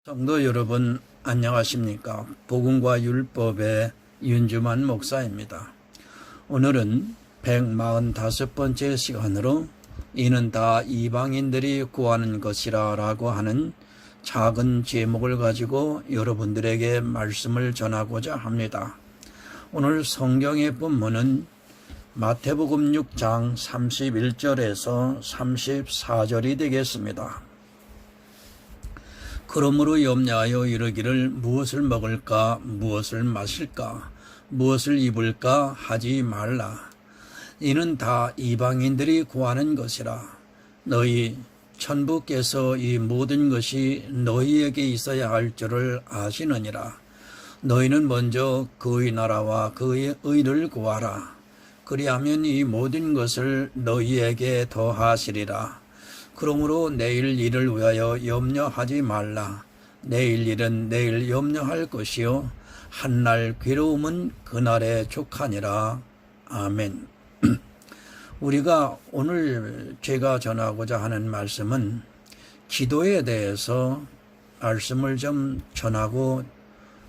성도 여러분 안녕하십니까? 복음과 율법의 윤주만 목사입니다. 오늘은 145번째 시간으로 이는 다 이방인들이 구하는 것이라 라고 하는 작은 제목을 가지고 여러분들에게 말씀을 전하고자 합니다. 오늘 성경의 본문은 마태복음 6장 31절에서 34절이 되겠습니다. 그러므로 염려하여 이르기를 무엇을 먹을까 무엇을 마실까 무엇을 입을까 하지 말라. 이는 다 이방인들이 구하는 것이라. 너희 천부께서 이 모든 것이 너희에게 있어야 할 줄을 아시느니라. 너희는 먼저 그의 나라와 그의 의를 구하라. 그리하면 이 모든 것을 너희에게 더하시리라. 그러므로 내일 일을 위하여 염려하지 말라. 내일 일은 내일 염려할 것이요 한날 괴로움은 그날에 족하니라. 아멘. 우리가 오늘 제가 전하고자 하는 말씀은 기도에 대해서 말씀을 좀 전하고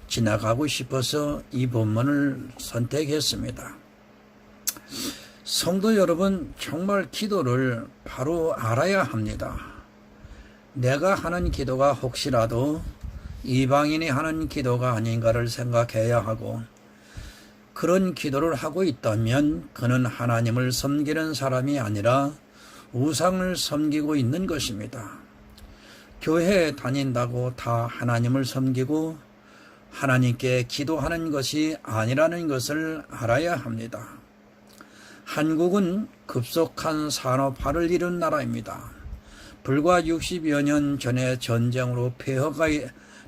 지나가고 싶어서 이 본문을 선택했습니다. 성도 여러분, 정말 기도를 바로 알아야 합니다. 내가 하는 기도가 혹시라도 이방인이 하는 기도가 아닌가를 생각해야 하고, 그런 기도를 하고 있다면 그는 하나님을 섬기는 사람이 아니라 우상을 섬기고 있는 것입니다. 교회에 다닌다고 다 하나님을 섬기고 하나님께 기도하는 것이 아니라는 것을 알아야 합니다. 한국은 급속한 산업화를 이룬 나라입니다. 불과 60여 년 전에 전쟁으로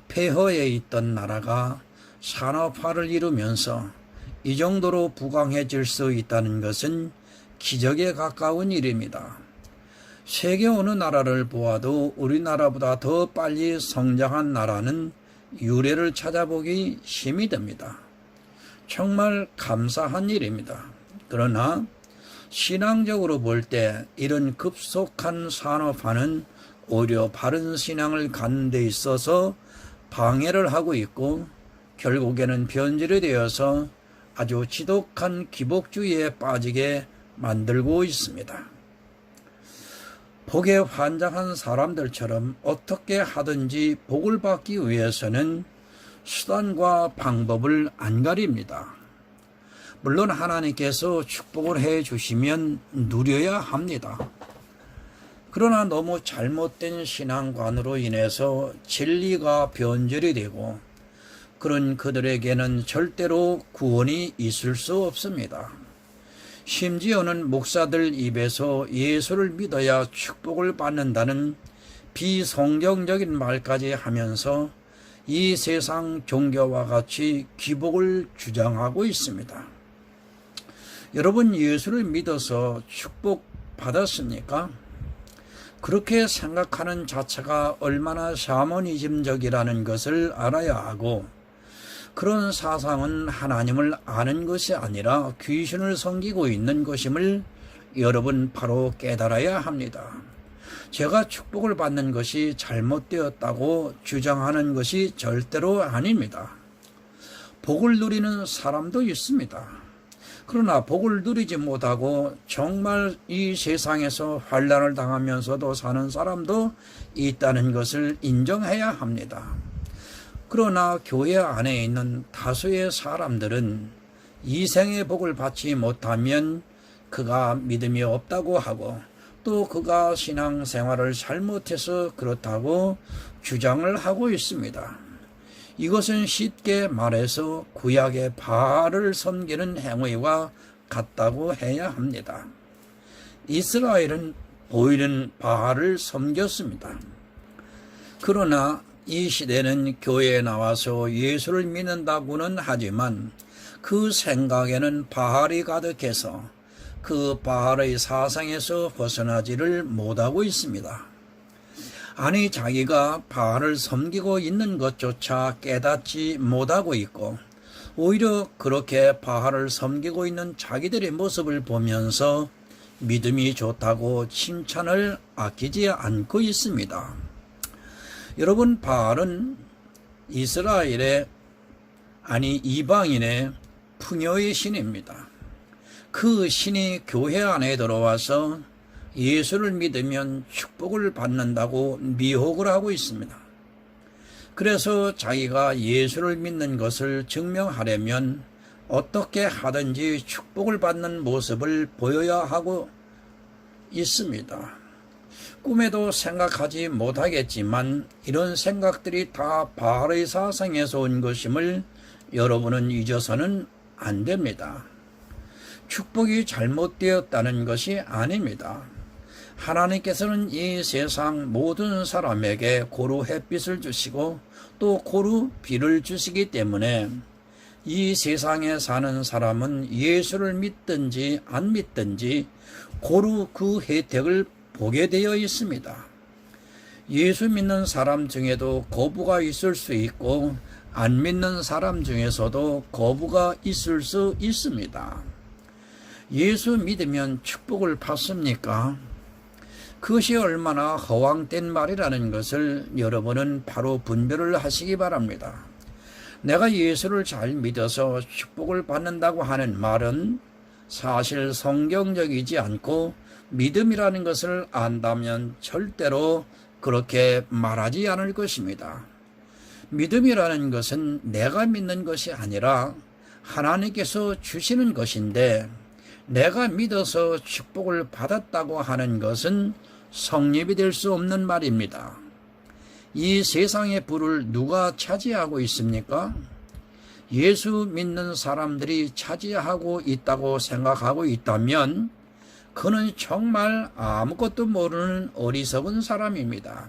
폐허에 있던 나라가 산업화를 이루면서 이 정도로 부강해질 수 있다는 것은 기적에 가까운 일입니다. 세계 어느 나라를 보아도 우리나라보다 더 빨리 성장한 나라는 유례를 찾아보기 힘이 듭니다. 정말 감사한 일입니다. 그러나 신앙적으로 볼 때 이런 급속한 산업화는 오히려 바른 신앙을 갖는 데 있어서 방해를 하고 있고, 결국에는 변질이 되어서 아주 지독한 기복주의에 빠지게 만들고 있습니다. 복에 환장한 사람들처럼 어떻게 하든지 복을 받기 위해서는 수단과 방법을 안 가립니다. 물론 하나님께서 축복을 해 주시면 누려야 합니다. 그러나 너무 잘못된 신앙관으로 인해서 진리가 변절이 되고, 그런 그들에게는 절대로 구원이 있을 수 없습니다. 심지어는 목사들 입에서 예수를 믿어야 축복을 받는다는 비성경적인 말까지 하면서 이 세상 종교와 같이 기복을 주장하고 있습니다. 여러분, 예수를 믿어서 축복 받았습니까? 그렇게 생각하는 자체가 얼마나 샤머니즘적이라는 것을 알아야 하고, 그런 사상은 하나님을 아는 것이 아니라 귀신을 섬기고 있는 것임을 여러분 바로 깨달아야 합니다. 제가 축복을 받는 것이 잘못되었다고 주장하는 것이 절대로 아닙니다. 복을 누리는 사람도 있습니다. 그러나 복을 누리지 못하고 정말 이 세상에서 환난을 당하면서도 사는 사람도 있다는 것을 인정해야 합니다. 그러나 교회 안에 있는 다수의 사람들은 이생의 복을 받지 못하면 그가 믿음이 없다고 하고, 또 그가 신앙생활을 잘못해서 그렇다고 주장을 하고 있습니다. 이것은 쉽게 말해서 구약의 바알을 섬기는 행위와 같다고 해야 합니다. 이스라엘은 보이는 바알을 섬겼습니다. 그러나 이 시대는 교회에 나와서 예수를 믿는다고는 하지만 그 생각에는 바알이 가득해서 그 바알의 사상에서 벗어나지를 못하고 있습니다. 아니, 자기가 바알을 섬기고 있는 것조차 깨닫지 못하고 있고, 오히려 그렇게 바알을 섬기고 있는 자기들의 모습을 보면서 믿음이 좋다고 칭찬을 아끼지 않고 있습니다. 여러분, 바알은 이스라엘의 이방인의 풍요의 신입니다. 그 신이 교회 안에 들어와서 예수를 믿으면 축복을 받는다고 미혹을 하고 있습니다. 그래서 자기가 예수를 믿는 것을 증명하려면 어떻게 하든지 축복을 받는 모습을 보여야 하고 있습니다. 꿈에도 생각하지 못하겠지만 이런 생각들이 다 바알의 사상에서 온 것임을 여러분은 잊어서는 안 됩니다. 축복이 잘못되었다는 것이 아닙니다. 하나님께서는 이 세상 모든 사람에게 고루 햇빛을 주시고 또 고루 비를 주시기 때문에 이 세상에 사는 사람은 예수를 믿든지 안 믿든지 고루 그 혜택을 보게 되어 있습니다. 예수 믿는 사람 중에도 거부가 있을 수 있고 안 믿는 사람 중에서도 거부가 있을 수 있습니다. 예수 믿으면 축복을 받습니까? 그것이 얼마나 허황된 말이라는 것을 여러분은 바로 분별을 하시기 바랍니다. 내가 예수를 잘 믿어서 축복을 받는다고 하는 말은 사실 성경적이지 않고 믿음이라는 것을 안다면 절대로 그렇게 말하지 않을 것입니다. 믿음이라는 것은 내가 믿는 것이 아니라 하나님께서 주시는 것인데 내가 믿어서 축복을 받았다고 하는 것은 성립이 될 수 없는 말입니다. 이 세상의 부를 누가 차지하고 있습니까? 예수 믿는 사람들이 차지하고 있다고 생각하고 있다면 그는 정말 아무것도 모르는 어리석은 사람입니다.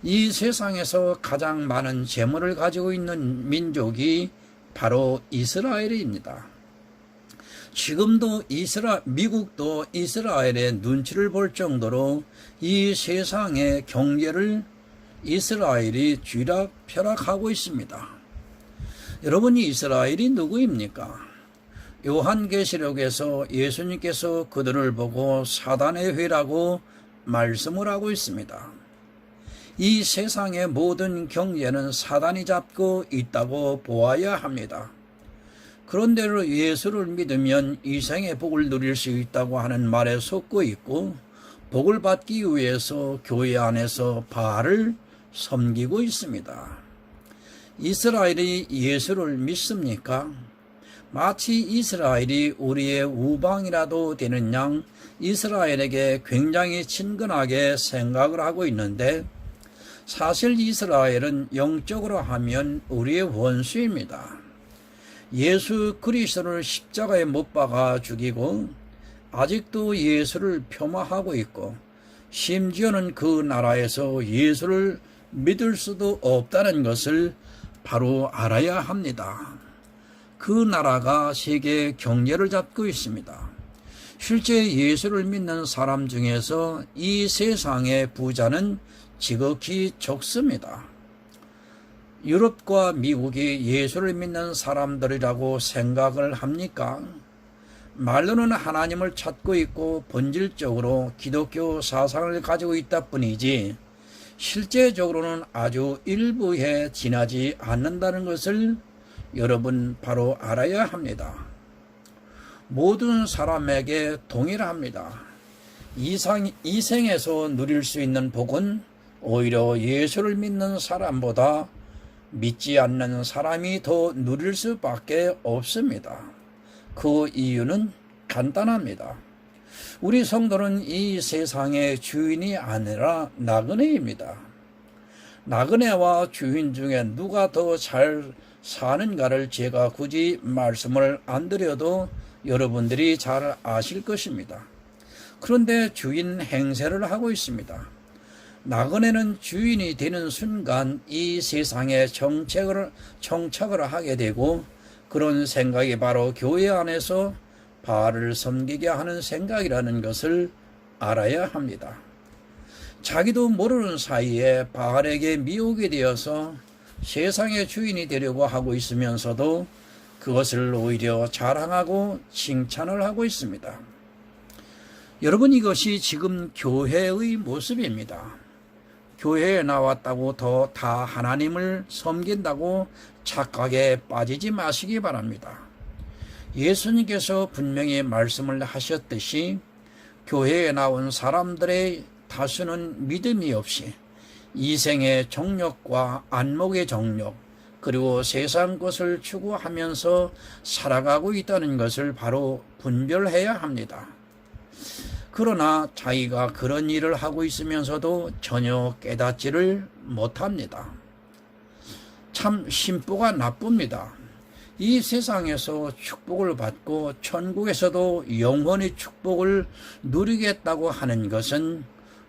이 세상에서 가장 많은 재물을 가지고 있는 민족이 바로 이스라엘입니다. 지금도 미국도 이스라엘의 눈치를 볼 정도로 이 세상의 경제를 이스라엘이 쥐락펴락하고 있습니다. 여러분이 이스라엘이 누구입니까? 요한계시록에서 예수님께서 그들을 보고 사단의 회라고 말씀을 하고 있습니다. 이 세상의 모든 경제는 사단이 잡고 있다고 보아야 합니다. 그런대로 예수를 믿으면 이생의 복을 누릴 수 있다고 하는 말에 속고 있고 복을 받기 위해서 교회 안에서 바알을 섬기고 있습니다. 이스라엘이 예수를 믿습니까? 마치 이스라엘이 우리의 우방이라도 되는 양 이스라엘에게 굉장히 친근하게 생각을 하고 있는데 사실 이스라엘은 영적으로 하면 우리의 원수입니다. 예수 그리스도를 십자가에 못 박아 죽이고 아직도 예수를 폄하하고 있고 심지어는 그 나라에서 예수를 믿을 수도 없다는 것을 바로 알아야 합니다. 그 나라가 세계 경제를 잡고 있습니다. 실제 예수를 믿는 사람 중에서 이 세상의 부자는 지극히 적습니다. 유럽과 미국이 예수를 믿는 사람들이라고 생각을 합니까? 말로는 하나님을 찾고 있고 본질적으로 기독교 사상을 가지고 있다 뿐이지 실제적으로는 아주 일부에 지나지 않는다는 것을 여러분 바로 알아야 합니다. 모든 사람에게 동일합니다. 이 생에서 누릴 수 있는 복은 오히려 예수를 믿는 사람보다 믿지 않는 사람이 더 누릴 수밖에 없습니다. 그 이유는 간단합니다. 우리 성도는 이 세상의 주인이 아니라 나그네입니다. 나그네와 주인 중에 누가 더 잘 사는가를 제가 굳이 말씀을 안 드려도 여러분들이 잘 아실 것입니다. 그런데 주인 행세를 하고 있습니다. 나그네는 주인이 되는 순간 이 세상에 정착을 하게 되고 그런 생각이 바로 교회 안에서 바알을 섬기게 하는 생각이라는 것을 알아야 합니다. 자기도 모르는 사이에 바알에게 미혹이 되어서 세상의 주인이 되려고 하고 있으면서도 그것을 오히려 자랑하고 칭찬을 하고 있습니다. 여러분, 이것이 지금 교회의 모습입니다. 교회에 나왔다고 더 다 하나님을 섬긴다고 착각에 빠지지 마시기 바랍니다. 예수님께서 분명히 말씀을 하셨듯이 교회에 나온 사람들의 다수는 믿음이 없이 이생의 정욕과 안목의 정욕, 그리고 세상 것을 추구하면서 살아가고 있다는 것을 바로 분별해야 합니다. 그러나 자기가 그런 일을 하고 있으면서도 전혀 깨닫지를 못합니다. 참 심보가 나쁩니다. 이 세상에서 축복을 받고 천국에서도 영원히 축복을 누리겠다고 하는 것은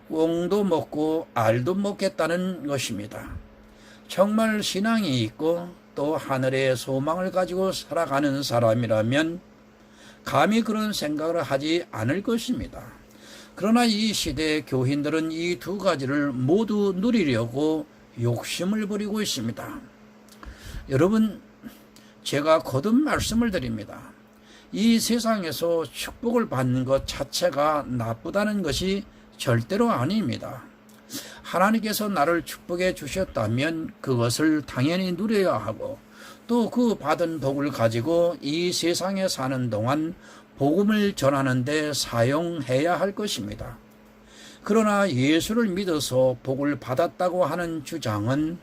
꽁도 먹고 알도 먹겠다는 것입니다. 정말 신앙이 있고 또 하늘의 소망을 가지고 살아가는 사람이라면 감히 그런 생각을 하지 않을 것입니다. 그러나 이 시대의 교인들은 이 두 가지를 모두 누리려고 욕심을 부리고 있습니다. 여러분, 제가 거듭 말씀을 드립니다. 이 세상에서 축복을 받는 것 자체가 나쁘다는 것이 절대로 아닙니다. 하나님께서 나를 축복해 주셨다면 그것을 당연히 누려야 하고 또 그 받은 복을 가지고 이 세상에 사는 동안 복음을 전하는 데 사용해야 할 것입니다. 그러나 예수를 믿어서 복을 받았다고 하는 주장은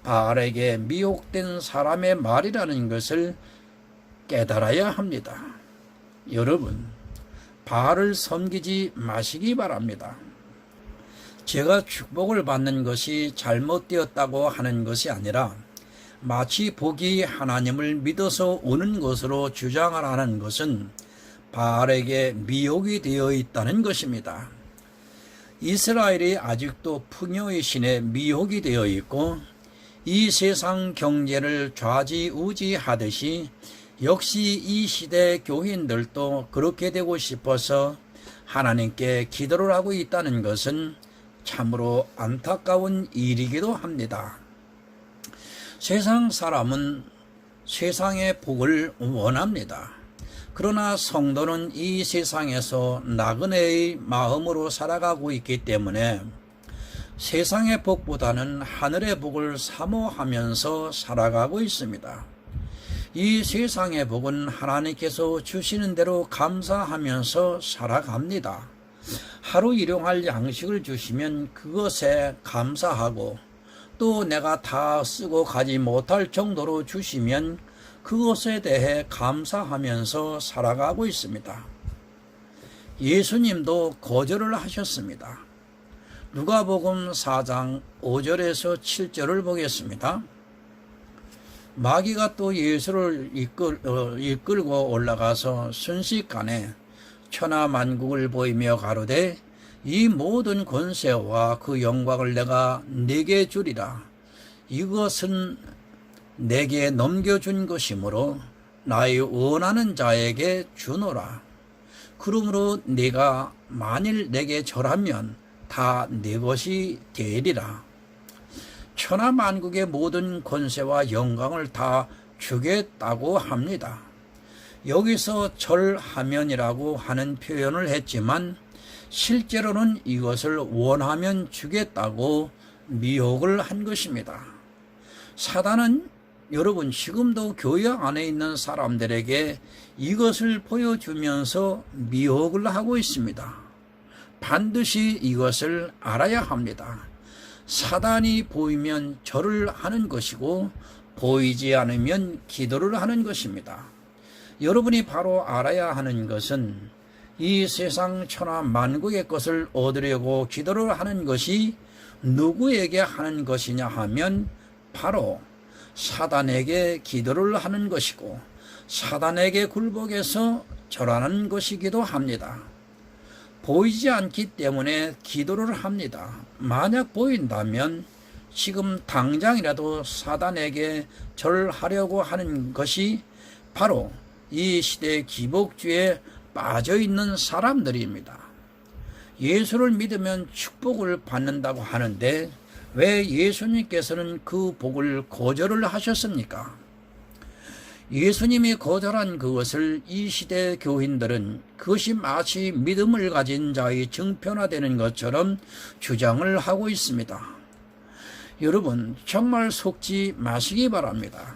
바알에게 미혹된 사람의 말이라는 것을 깨달아야 합니다. 여러분, 바알을 섬기지 마시기 바랍니다. 제가 축복을 받는 것이 잘못되었다고 하는 것이 아니라 마치 복이 하나님을 믿어서 오는 것으로 주장을 하는 것은 바알에게 미혹이 되어 있다는 것입니다. 이스라엘이 아직도 풍요의 신에 미혹이 되어 있고 이 세상 경제를 좌지우지하듯이 역시 이 시대 교인들도 그렇게 되고 싶어서 하나님께 기도를 하고 있다는 것은 참으로 안타까운 일이기도 합니다. 세상 사람은 세상의 복을 원합니다. 그러나 성도는 이 세상에서 나그네의 마음으로 살아가고 있기 때문에 세상의 복보다는 하늘의 복을 사모하면서 살아가고 있습니다. 이 세상의 복은 하나님께서 주시는 대로 감사하면서 살아갑니다. 하루 일용할 양식을 주시면 그것에 감사하고 또 내가 다 쓰고 가지 못할 정도로 주시면 그것에 대해 감사하면서 살아가고 있습니다. 예수님도 거절을 하셨습니다. 누가복음 4장 5절에서 7절을 보겠습니다. 마귀가 또 예수를 이끌고 올라가서 순식간에 천하만국을 보이며 가로되 이 모든 권세와 그 영광을 내가 네게 주리라. 이것은 내게 넘겨준 것이므로 나의 원하는 자에게 주노라. 그러므로 네가 만일 내게 절하면 다 네 것이 되리라. 천하만국의 모든 권세와 영광을 다 주겠다고 합니다. 여기서 절하면이라고 하는 표현을 했지만 실제로는 이것을 원하면 주겠다고 미혹을 한 것입니다. 사단은 여러분 지금도 교회 안에 있는 사람들에게 이것을 보여주면서 미혹을 하고 있습니다. 반드시 이것을 알아야 합니다. 사단이 보이면 절을 하는 것이고 보이지 않으면 기도를 하는 것입니다. 여러분이 바로 알아야 하는 것은 이 세상 천하 만국의 것을 얻으려고 기도를 하는 것이 누구에게 하는 것이냐 하면 바로 사단에게 기도를 하는 것이고 사단에게 굴복해서 절하는 것이기도 합니다. 보이지 않기 때문에 기도를 합니다. 만약 보인다면 지금 당장이라도 사단에게 절하려고 하는 것이 바로 이 시대의 기복주의에 빠져있는 사람들입니다. 예수를 믿으면 축복을 받는다고 하는데 왜 예수님께서는 그 복을 거절을 하셨습니까? 예수님이 거절한 그것을 이 시대 교인들은 그것이 마치 믿음을 가진 자의 증표화되는 것처럼 주장을 하고 있습니다. 여러분 정말 속지 마시기 바랍니다.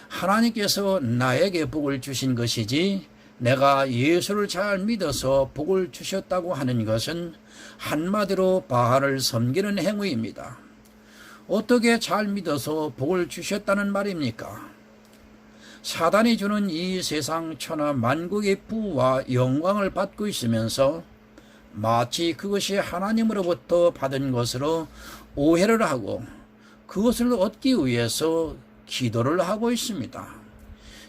하나님께서 나에게 복을 주신 것이지 내가 예수를 잘 믿어서 복을 주셨다고 하는 것은 한마디로 바알을 섬기는 행위입니다. 어떻게 잘 믿어서 복을 주셨다는 말입니까? 사단이 주는 이 세상 천하 만국의 부와 영광을 받고 있으면서 마치 그것이 하나님으로부터 받은 것으로 오해를 하고 그것을 얻기 위해서 기도를 하고 있습니다.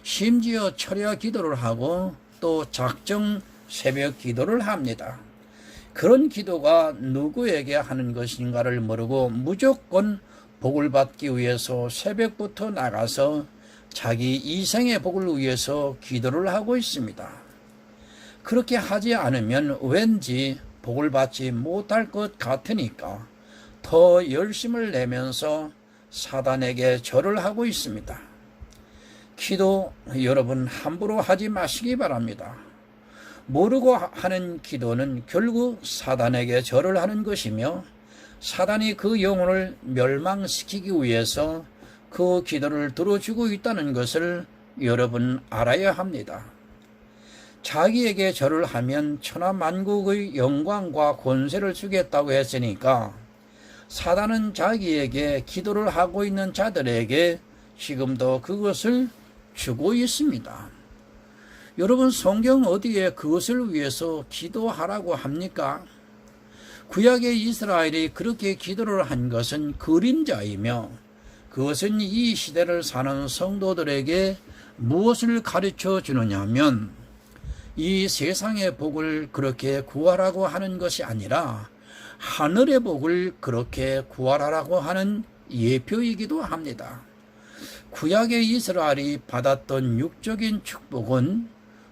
심지어 철야 기도를 하고 또 작정 새벽 기도를 합니다. 그런 기도가 누구에게 하는 것인가를 모르고 무조건 복을 받기 위해서 새벽부터 나가서 자기 이생의 복을 위해서 기도를 하고 있습니다. 그렇게 하지 않으면 왠지 복을 받지 못할 것 같으니까 더 열심을 내면서 사단에게 절을 하고 있습니다. 기도 여러분 함부로 하지 마시기 바랍니다. 모르고 하는 기도는 결국 사단에게 절을 하는 것이며 사단이 그 영혼을 멸망시키기 위해서 그 기도를 들어주고 있다는 것을 여러분 알아야 합니다. 자기에게 절을 하면 천하만국의 영광과 권세를 주겠다고 했으니까 사단은 자기에게 기도를 하고 있는 자들에게 지금도 그것을 주고 있습니다. 여러분 성경 어디에 그것을 위해서 기도하라고 합니까? 구약의 이스라엘이 그렇게 기도를 한 것은 그림자이며 그것은 이 시대를 사는 성도들에게 무엇을 가르쳐 주느냐면 이 세상의 복을 그렇게 구하라고 하는 것이 아니라 하늘의 복을 그렇게 구하라고 하는 예표이기도 합니다. 구약의 이스라엘이 받았던 육적인 축복은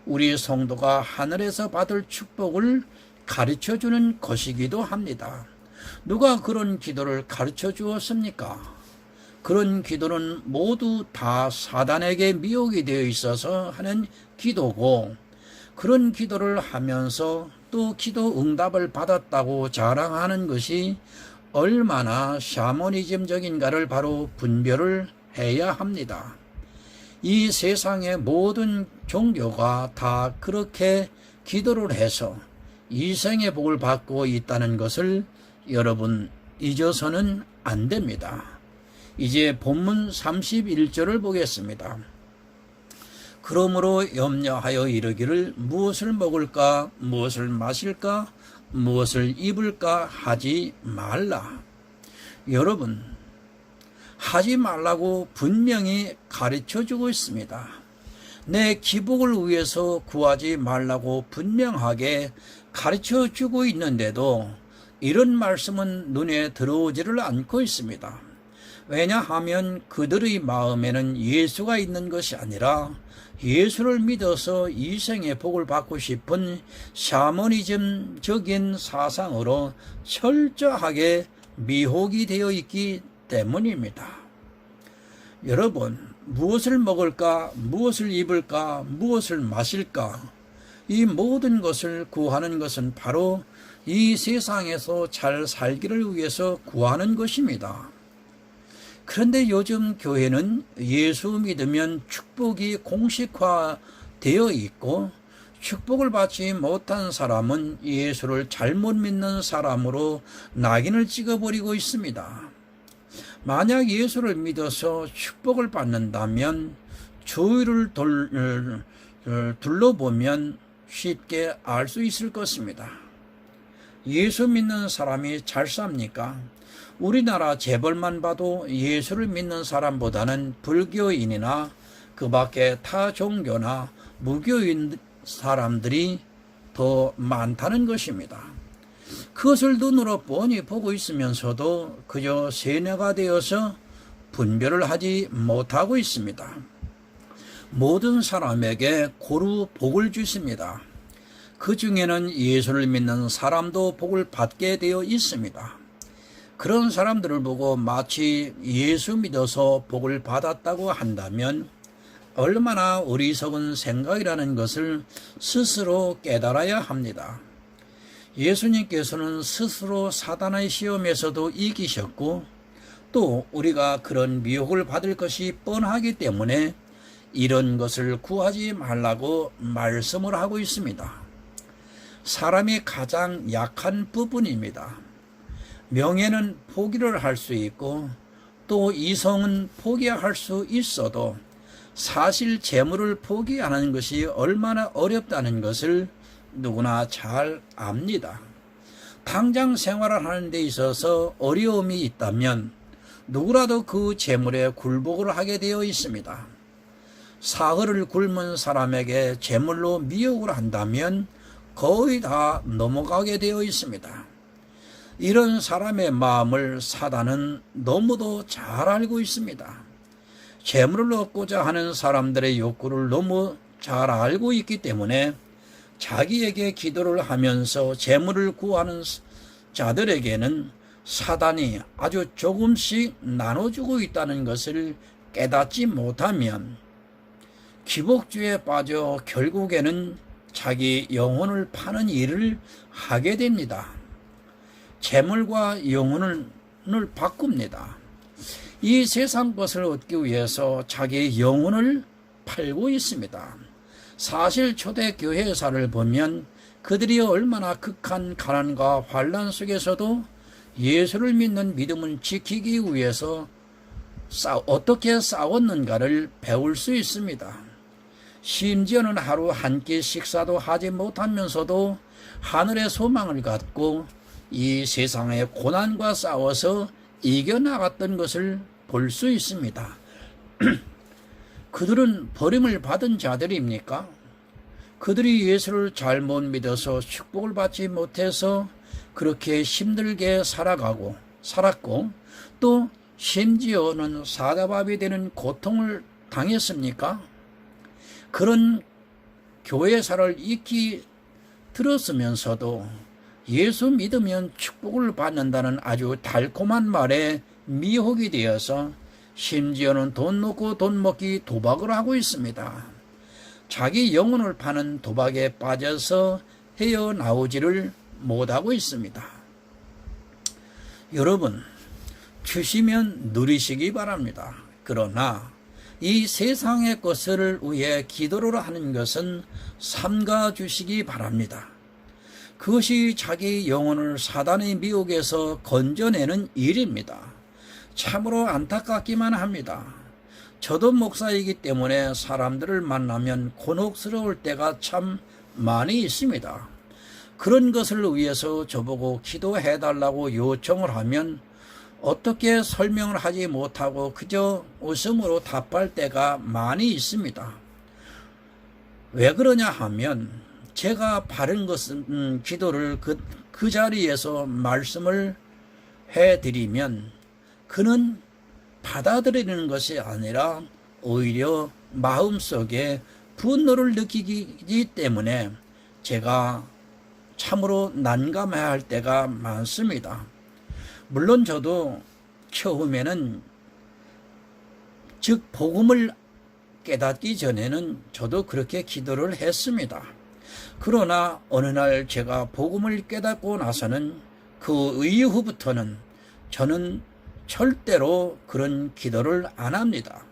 우리 성도가 하늘에서 받을 축복을 가르쳐주는 것이기도 합니다. 누가 그런 기도를 가르쳐 주었습니까? 그런 기도는 모두 다 사단에게 미혹이 되어 있어서 하는 기도고 그런 기도를 하면서 또 기도 응답을 받았다고 자랑하는 것이 얼마나 샤머니즘적인가를 바로 분별을 해야 합니다. 이 세상의 모든 종교가 다 그렇게 기도를 해서 이생의 복을 받고 있다는 것을 여러분 잊어서는 안 됩니다. 이제 본문 31절을 보겠습니다. 그러므로 염려하여 이르기를 무엇을 먹을까 무엇을 마실까 무엇을 입을까 하지 말라. 여러분 하지 말라고 분명히 가르쳐주고 있습니다. 내 기복을 위해서 구하지 말라고 분명하게 가르쳐주고 있는데도 이런 말씀은 눈에 들어오지를 않고 있습니다. 왜냐하면 그들의 마음에는 예수가 있는 것이 아니라 예수를 믿어서 이생의 복을 받고 싶은 샤머니즘적인 사상으로 철저하게 미혹이 되어 있기 때문입니다. 여러분, 무엇을 먹을까, 무엇을 입을까, 무엇을 마실까, 이 모든 것을 구하는 것은 바로 이 세상에서 잘 살기를 위해서 구하는 것입니다. 그런데 요즘 교회는 예수 믿으면 축복이 공식화되어 있고 축복을 받지 못한 사람은 예수를 잘못 믿는 사람으로 낙인을 찍어버리고 있습니다. 만약 예수를 믿어서 축복을 받는다면 주위를 둘러보면 쉽게 알 수 있을 것입니다. 예수 믿는 사람이 잘 삽니까? 우리나라 재벌만 봐도 예수를 믿는 사람보다는 불교인이나 그 밖에 타 종교나 무교인 사람들이 더 많다는 것입니다. 그것을 눈으로 뻔히 보고 있으면서도 그저 세뇌가 되어서 분별을 하지 못하고 있습니다. 모든 사람에게 고루 복을 주십니다. 그 중에는 예수를 믿는 사람도 복을 받게 되어 있습니다. 그런 사람들을 보고 마치 예수 믿어서 복을 받았다고 한다면 얼마나 어리석은 생각이라는 것을 스스로 깨달아야 합니다. 예수님께서는 스스로 사단의 시험에서도 이기셨고 또 우리가 그런 미혹을 받을 것이 뻔하기 때문에 이런 것을 구하지 말라고 말씀을 하고 있습니다. 사람이 가장 약한 부분입니다. 명예는 포기를 할 수 있고 또 이성은 포기할 수 있어도 사실 재물을 포기하는 것이 얼마나 어렵다는 것을 누구나 잘 압니다. 당장 생활을 하는 데 있어서 어려움이 있다면 누구라도 그 재물에 굴복을 하게 되어 있습니다. 사흘을 굶은 사람에게 재물로 미혹을 한다면 거의 다 넘어가게 되어 있습니다. 이런 사람의 마음을 사단은 너무도 잘 알고 있습니다. 재물을 얻고자 하는 사람들의 욕구를 너무 잘 알고 있기 때문에 자기에게 기도를 하면서 재물을 구하는 자들에게는 사단이 아주 조금씩 나눠주고 있다는 것을 깨닫지 못하면 기복주에 빠져 결국에는 자기 영혼을 파는 일을 하게 됩니다. 재물과 영혼을 바꿉니다. 이 세상 것을 얻기 위해서 자기 영혼을 팔고 있습니다. 사실 초대 교회사를 보면 그들이 얼마나 극한 가난과 환난 속에서도 예수를 믿는 믿음을 지키기 위해서 어떻게 싸웠는가를 배울 수 있습니다. 심지어는 하루 한 끼 식사도 하지 못하면서도 하늘의 소망을 갖고 이 세상의 고난과 싸워서 이겨나갔던 것을 볼 수 있습니다. 그들은 버림을 받은 자들입니까? 그들이 예수를 잘못 믿어서 축복을 받지 못해서 그렇게 힘들게 살았고 또 심지어는 사자밥이 되는 고통을 당했습니까? 그런 교회사를 익히 들었으면서도 예수 믿으면 축복을 받는다는 아주 달콤한 말에 미혹이 되어서 심지어는 돈 놓고 돈 먹기 도박을 하고 있습니다. 자기 영혼을 파는 도박에 빠져서 헤어나오지를 못하고 있습니다. 여러분, 주시면 누리시기 바랍니다. 그러나 이 세상의 것을 위해 기도를 하는 것은 삼가 주시기 바랍니다. 그것이 자기 영혼을 사단의 미혹에서 건져내는 일입니다. 참으로 안타깝기만 합니다. 저도 목사이기 때문에 사람들을 만나면 곤혹스러울 때가 참 많이 있습니다. 그런 것을 위해서 저보고 기도해달라고 요청을 하면 어떻게 설명을 하지 못하고 그저 웃음으로 답할 때가 많이 있습니다. 왜 그러냐 하면 제가 바른 것은 기도를 그 자리에서 말씀을 해드리면 그는 받아들이는 것이 아니라 오히려 마음속에 분노를 느끼기 때문에 제가 참으로 난감해야 할 때가 많습니다. 물론 저도 처음에는 즉 복음을 깨닫기 전에는 저도 그렇게 기도를 했습니다. 그러나 어느 날 제가 복음을 깨닫고 나서는 그 이후부터는 저는 절대로 그런 기도를 안 합니다.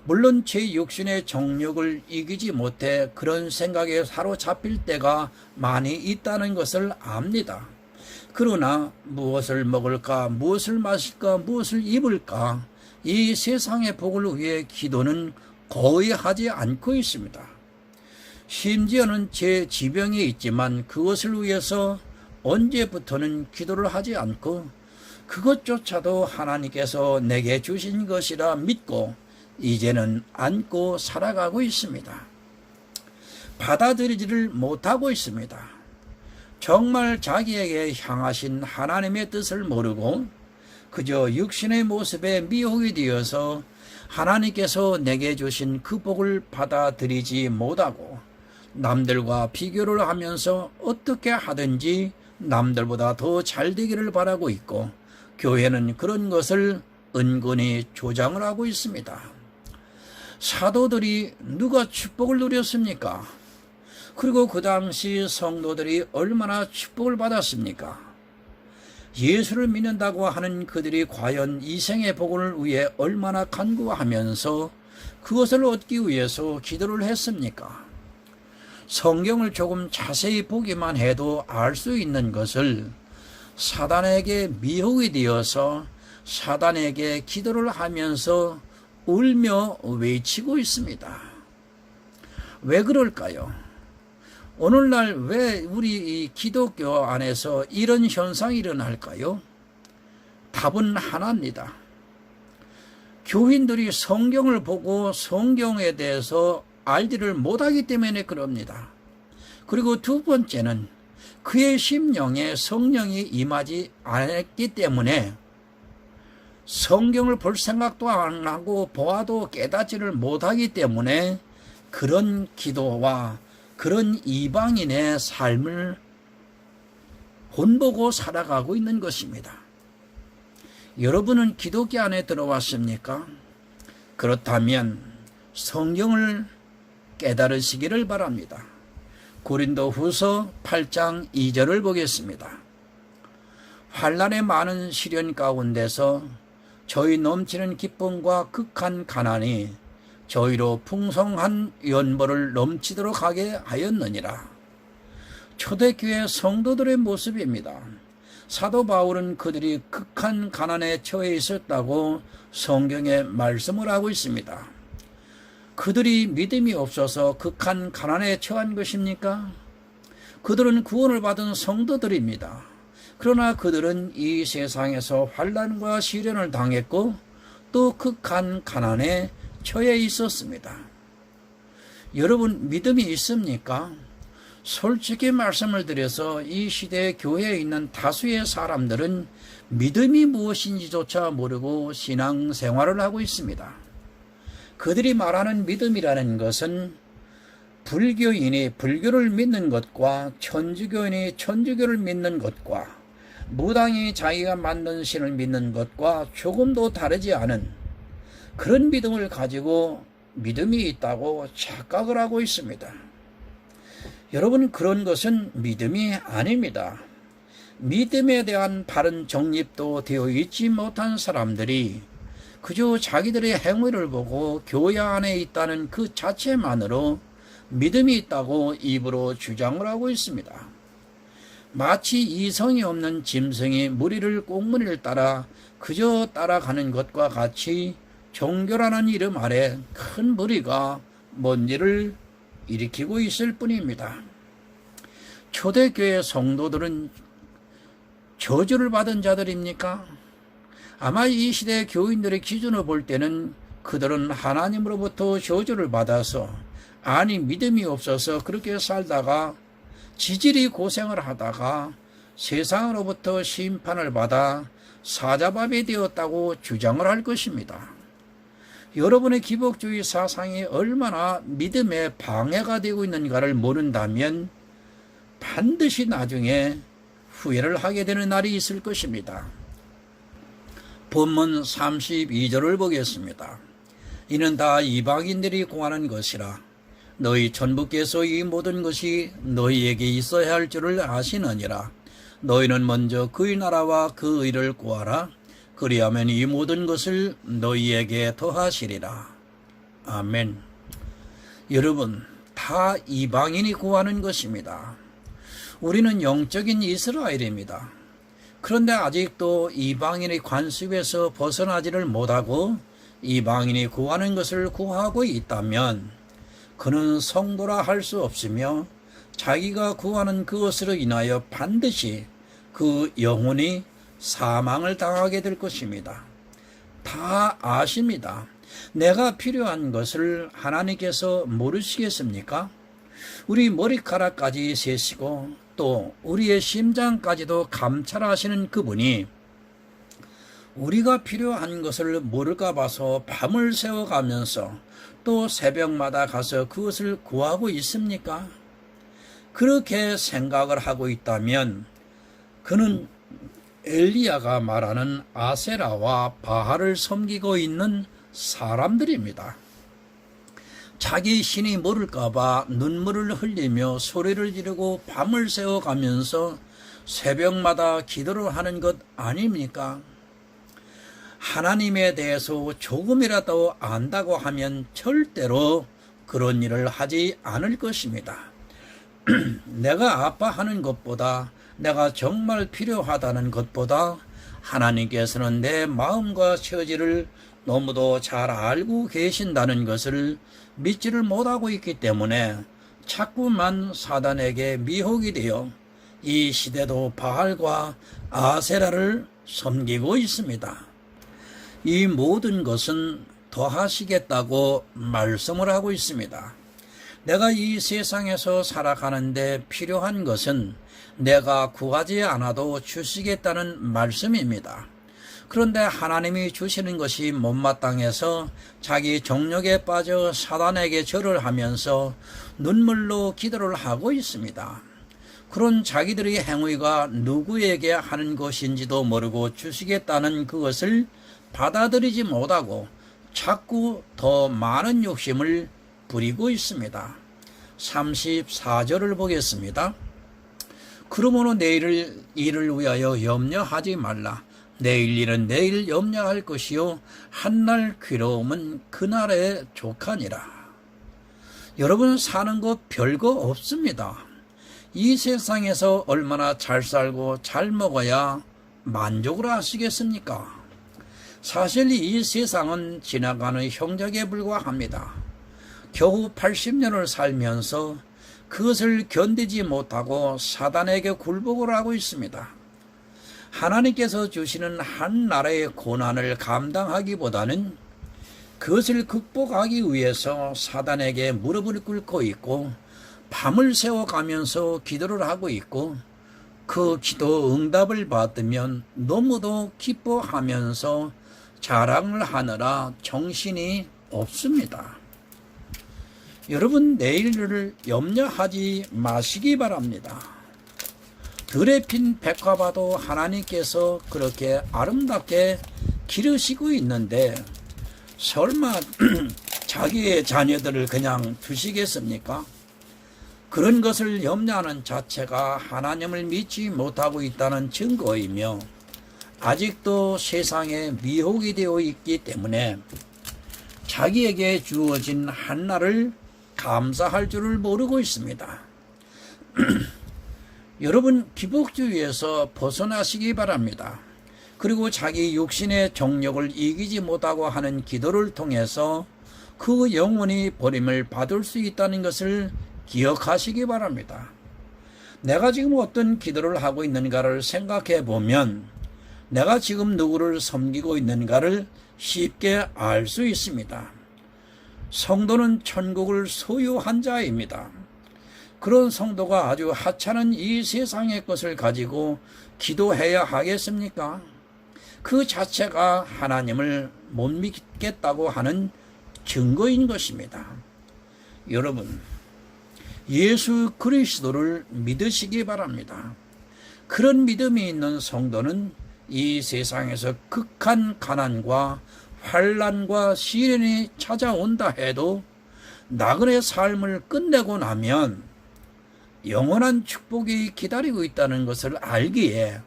물론 제 육신의 정욕을 이기지 못해 그런 생각에 사로잡힐 때가 많이 있다는 것을 압니다. 그러나 무엇을 먹을까, 무엇을 마실까, 무엇을 입을까, 이 세상의 복을 위해 기도는 거의 하지 않고 있습니다. 심지어는 제 지병이 있지만 그것을 위해서 언제부터는 기도를 하지 않고 그것조차도 하나님께서 내게 주신 것이라 믿고 이제는 안고 살아가고 있습니다. 받아들이지를 못하고 있습니다. 정말 자기에게 향하신 하나님의 뜻을 모르고 그저 육신의 모습에 미혹이 되어서 하나님께서 내게 주신 그 복을 받아들이지 못하고 남들과 비교를 하면서 어떻게 하든지 남들보다 더 잘 되기를 바라고 있고 교회는 그런 것을 은근히 조장을 하고 있습니다. 사도들이 누가 축복을 누렸습니까? 그리고 그 당시 성도들이 얼마나 축복을 받았습니까? 예수를 믿는다고 하는 그들이 과연 이생의 복을 위해 얼마나 간구하면서 그것을 얻기 위해서 기도를 했습니까? 성경을 조금 자세히 보기만 해도 알 수 있는 것을 사단에게 미혹이 되어서 사단에게 기도를 하면서 울며 외치고 있습니다. 왜 그럴까요? 오늘날 왜 우리 이 기독교 안에서 이런 현상이 일어날까요? 답은 하나입니다. 교인들이 성경을 보고 성경에 대해서 알지를 못하기 때문에 그럽니다. 그리고 두 번째는 그의 심령에 성령이 임하지 않았기 때문에 성경을 볼 생각도 안 하고 보아도 깨닫지를 못하기 때문에 그런 기도와 그런 이방인의 삶을 본보고 살아가고 있는 것입니다. 여러분은 기독교 안에 들어왔습니까? 그렇다면 성경을 깨달으시기를 바랍니다. 고린도후서 8장 2절을 보겠습니다. 환난의 많은 시련 가운데서 저희 넘치는 기쁨과 극한 가난이 저희로 풍성한 연보를 넘치도록 하게 하였느니라. 초대교회 성도들의 모습입니다. 사도 바울은 그들이 극한 가난에 처해 있었다고 성경에 말씀을 하고 있습니다. 그들이 믿음이 없어서 극한 가난에 처한 것입니까? 그들은 구원을 받은 성도들입니다. 그러나 그들은 이 세상에서 환난과 시련을 당했고 또 극한 가난에 처해 있었습니다. 여러분 믿음이 있습니까? 솔직히 말씀을 드려서 이 시대의 교회에 있는 다수의 사람들은 믿음이 무엇인지조차 모르고 신앙생활을 하고 있습니다. 그들이 말하는 믿음이라는 것은 불교인이 불교를 믿는 것과 천주교인이 천주교를 믿는 것과 무당이 자기가 만든 신을 믿는 것과 조금도 다르지 않은 그런 믿음을 가지고 믿음이 있다고 착각을 하고 있습니다. 여러분, 그런 것은 믿음이 아닙니다. 믿음에 대한 바른 정립도 되어 있지 못한 사람들이 그저 자기들의 행위를 보고 교회 안에 있다는 그 자체만으로 믿음이 있다고 입으로 주장을 하고 있습니다. 마치 이성이 없는 짐승이 무리를 꽁무니를 따라 그저 따라가는 것과 같이 종교라는 이름 아래 큰 무리가 먼지를 일으키고 있을 뿐입니다. 초대교회 성도들은 저주를 받은 자들입니까? 아마 이 시대 교인들의 기준으로 볼 때는 그들은 하나님으로부터 저주를 받아서 아니 믿음이 없어서 그렇게 살다가 지질이 고생을 하다가 세상으로부터 심판을 받아 사자밥이 되었다고 주장을 할 것입니다. 여러분의 기복주의 사상이 얼마나 믿음에 방해가 되고 있는가를 모른다면 반드시 나중에 후회를 하게 되는 날이 있을 것입니다. 본문 32절을 보겠습니다. 이는 다 이방인들이 구하는 것이라. 너희 천부께서 이 모든 것이 너희에게 있어야 할 줄을 아시느니라. 너희는 먼저 그의 나라와 그 의를 구하라. 그리하면 이 모든 것을 너희에게 더하시리라. 아멘. 여러분, 다 이방인이 구하는 것입니다. 우리는 영적인 이스라엘입니다. 그런데 아직도 이방인의 관습에서 벗어나지를 못하고 이방인이 구하는 것을 구하고 있다면 그는 성도라 할 수 없으며 자기가 구하는 그것으로 인하여 반드시 그 영혼이 사망을 당하게 될 것입니다. 다 아십니다. 내가 필요한 것을 하나님께서 모르시겠습니까? 우리 머리카락까지 세시고 또 우리의 심장까지도 감찰하시는 그분이 우리가 필요한 것을 모를까 봐서 밤을 새워가면서 또 새벽마다 가서 그것을 구하고 있습니까? 그렇게 생각을 하고 있다면 그는 엘리야가 말하는 아세라와 바알을 섬기고 있는 사람들입니다. 자기 신이 모를까 봐 눈물을 흘리며 소리를 지르고 밤을 새워가면서 새벽마다 기도를 하는 것 아닙니까? 하나님에 대해서 조금이라도 안다고 하면 절대로 그런 일을 하지 않을 것입니다. 내가 아파하는 것보다, 내가 정말 필요하다는 것보다 하나님께서는 내 마음과 처지를 너무도 잘 알고 계신다는 것을 믿지를 못하고 있기 때문에 자꾸만 사단에게 미혹이 되어 이 시대도 바알과 아세라를 섬기고 있습니다. 이 모든 것은 더하시겠다고 말씀을 하고 있습니다. 내가 이 세상에서 살아가는데 필요한 것은 내가 구하지 않아도 주시겠다는 말씀입니다. 그런데 하나님이 주시는 것이 못마땅해서 자기 정욕에 빠져 사단에게 절을 하면서 눈물로 기도를 하고 있습니다. 그런 자기들의 행위가 누구에게 하는 것인지도 모르고 주시겠다는 그것을 받아들이지 못하고 자꾸 더 많은 욕심을 부리고 있습니다. 34절을 보겠습니다. 그러므로 내일 일을 위하여 염려하지 말라. 내일 일은 내일 염려할 것이요 한날 괴로움은 그날에 족하니라. 여러분, 사는 것 별거 없습니다. 이 세상에서 얼마나 잘 살고 잘 먹어야 만족을 하시겠습니까? 사실 이 세상은 지나가는 형적에 불과합니다. 겨우 80년을 살면서 그것을 견디지 못하고 사단에게 굴복을 하고 있습니다. 하나님께서 주시는 한 나라의 고난을 감당하기보다는 그것을 극복하기 위해서 사단에게 무릎을 꿇고 있고 밤을 새워가면서 기도를 하고 있고 그 기도 응답을 받으면 너무도 기뻐하면서 자랑을 하느라 정신이 없습니다. 여러분, 내일을 염려하지 마시기 바랍니다. 들에 핀 백화봐도 하나님께서 그렇게 아름답게 기르시고 있는데 설마 자기의 자녀들을 그냥 두시겠습니까? 그런 것을 염려하는 자체가 하나님을 믿지 못하고 있다는 증거이며 아직도 세상에 미혹이 되어 있기 때문에 자기에게 주어진 한날을 감사할 줄을 모르고 있습니다. 여러분, 기복주의에서 벗어나시기 바랍니다. 그리고 자기 육신의 정욕을 이기지 못하고 하는 기도를 통해서 그 영혼이 버림을 받을 수 있다는 것을 기억하시기 바랍니다. 내가 지금 어떤 기도를 하고 있는가를 생각해 보면 내가 지금 누구를 섬기고 있는가를 쉽게 알 수 있습니다. 성도는 천국을 소유한 자입니다. 그런 성도가 아주 하찮은 이 세상의 것을 가지고 기도해야 하겠습니까? 그 자체가 하나님을 못 믿겠다고 하는 증거인 것입니다. 여러분, 예수 그리스도를 믿으시기 바랍니다. 그런 믿음이 있는 성도는 이 세상에서 극한 가난과 환난과 시련이 찾아온다 해도 나그네 삶을 끝내고 나면 영원한 축복이 기다리고 있다는 것을 알기에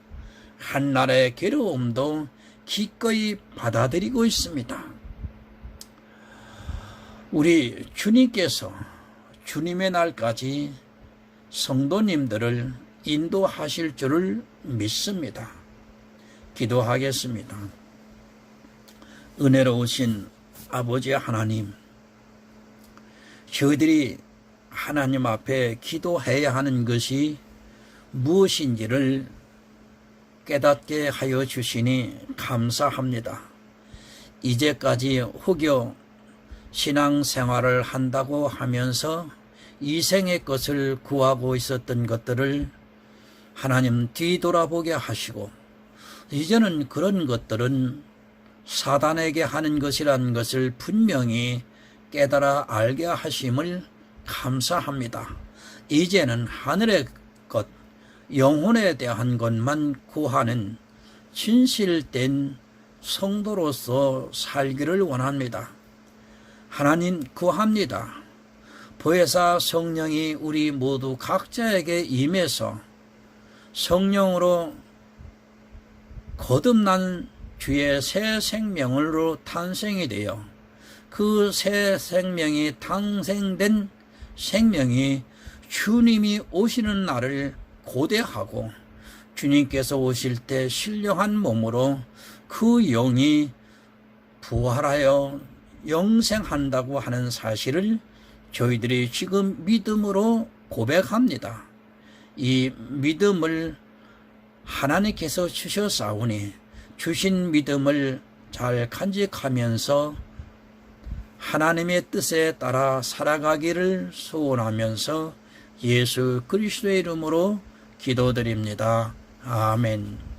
한날의 괴로움도 기꺼이 받아들이고 있습니다. 우리 주님께서 주님의 날까지 성도님들을 인도하실 줄을 믿습니다. 기도하겠습니다. 은혜로우신 아버지 하나님, 저희들이 하나님 앞에 기도해야 하는 것이 무엇인지를 깨닫게 하여 주시니 감사합니다. 이제까지 혹여 신앙생활을 한다고 하면서 이생의 것을 구하고 있었던 것들을 하나님 뒤돌아보게 하시고 이제는 그런 것들은 사단에게 하는 것이라는 것을 분명히 깨달아 알게 하심을 감사합니다. 이제는 하늘의 것, 영혼에 대한 것만 구하는 진실된 성도로서 살기를 원합니다. 하나님 구합니다. 보혜사 성령이 우리 모두 각자에게 임해서 성령으로 거듭난 주의 새 생명으로 탄생이 되어 그 새 생명이 탄생된 생명이 주님이 오시는 날을 고대하고 주님께서 오실 때 신령한 몸으로 그 영이 부활하여 영생한다고 하는 사실을 저희들이 지금 믿음으로 고백합니다. 이 믿음을 하나님께서 주셨사오니 주신 믿음을 잘 간직하면서 하나님의 뜻에 따라 살아가기를 소원하면서 예수 그리스도의 이름으로 기도드립니다. 아멘.